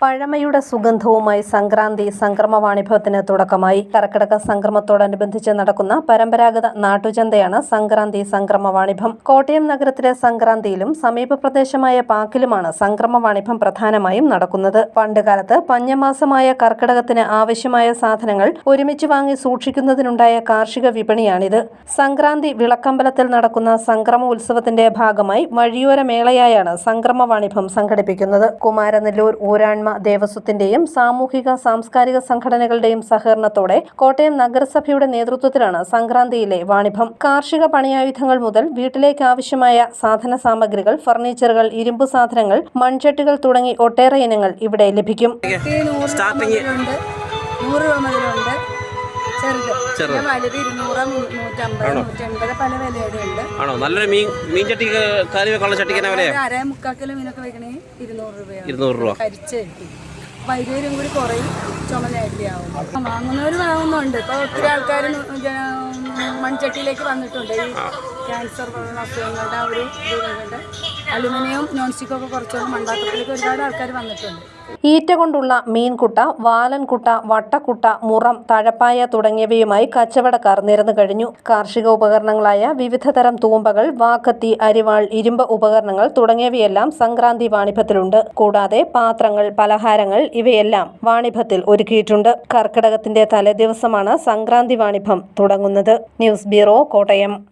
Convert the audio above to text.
പഴമയുടെ സുഗന്ധവുമായി സംക്രാന്തി സംക്രമ വാണിഭത്തിന് തുടക്കമായി. കർക്കിടക സംക്രമത്തോടനുബന്ധിച്ച് നടക്കുന്ന പരമ്പരാഗത നാട്ടുചന്തയാണ് സംക്രാന്തി സംക്രമ വാണിഭം. കോട്ടയം നഗരത്തിലെ സംക്രാന്തിയിലും സമീപ പ്രദേശമായ പാക്കിലുമാണ് സംക്രമ വാണിഭം പ്രധാനമായും നടക്കുന്നത്. പണ്ടുകാലത്ത് പഞ്ഞമാസമായ കർക്കിടകത്തിന് ആവശ്യമായ സാധനങ്ങൾ ഒരുമിച്ച് വാങ്ങി സൂക്ഷിക്കുന്നതിനുണ്ടായ കാർഷിക വിപണിയാണിത്. സംക്രാന്തി വിളക്കമ്പലത്തിൽ നടക്കുന്ന സംക്രമ ഉത്സവത്തിന്റെ ഭാഗമായി വഴിയോര മേളയായാണ് സംക്രമ വാണിഭം സംഘടിപ്പിക്കുന്നത്. കുമാരനെല്ലൂർ ഊരാൺമ ദേവസ്വത്തിന്റെയും സാമൂഹിക സാംസ്കാരിക സംഘടനകളുടെയും സഹകരണത്തോടെ കോട്ടയം നഗരസഭയുടെ നേതൃത്വത്തിലാണ് സംക്രാന്തിയിലെ വാണിഭം. കാർഷിക പണിയായുധങ്ങൾ മുതൽ വീട്ടിലേക്ക് ആവശ്യമായ സാധന സാമഗ്രികൾ, ഫർണിച്ചറുകൾ, ഇരുമ്പു സാധനങ്ങൾ, മൺചട്ടികൾ തുടങ്ങി ഒട്ടേറെ ഇനങ്ങൾ ഇവിടെ ലഭിക്കും. നല്ലൊരു മീൻ ചട്ടി കറി വെക്കാനുള്ള ചട്ടിക്ക് മുക്കാൽ കിലോ മീനൊക്കെ വെക്കണേ 200 രൂപ. വൈദ്യുതിയും കൂടി കുറയും, ചുമലായിട്ടാവും. വാങ്ങുന്നവർ വാങ്ങുന്നുണ്ട്. ഇപ്പോൾ ഒത്തിരി ആൾക്കാർ മൺചട്ടിയിലേക്ക് വന്നിട്ടുണ്ട്. ഈ ക്യാൻസർ പോലുള്ള അസുഖങ്ങളുടെ ആ ഒരു ഇതുകൊണ്ട് അലുമിനിയം നോൺ സ്റ്റിക്കൊക്കെ കുറച്ചുകൊണ്ട് മൺപാത്രത്തിലേക്ക് ഒരുപാട് ആൾക്കാർ വന്നിട്ടുണ്ട്. ഈറ്റ കൊണ്ടുള്ള മീൻകുട്ട, വാലൻകുട്ട, വട്ടക്കുട്ട, മുറം, തഴപ്പായ തുടങ്ങിയവയുമായി കച്ചവടക്കാർ നിരന്നു കഴിഞ്ഞു. കാർഷിക ഉപകരണങ്ങളായ വിവിധ തരം തൂമ്പകൾ, വാക്കത്തി, അരിവാൾ, ഇരുമ്പ് ഉപകരണങ്ങൾ തുടങ്ങിയവയെല്ലാം സംക്രാന്തി വാണിഭത്തിലുണ്ട്. കൂടാതെ പാത്രങ്ങൾ, പലഹാരങ്ങൾ ഇവയെല്ലാം വാണിഭത്തിൽ ഒരുക്കിയിട്ടുണ്ട്. കർക്കിടകത്തിന്റെ തലേദിവസമാണ് സംക്രാന്തി വാണിഭം തുടങ്ങുന്നത്. News bureau, Kottayam.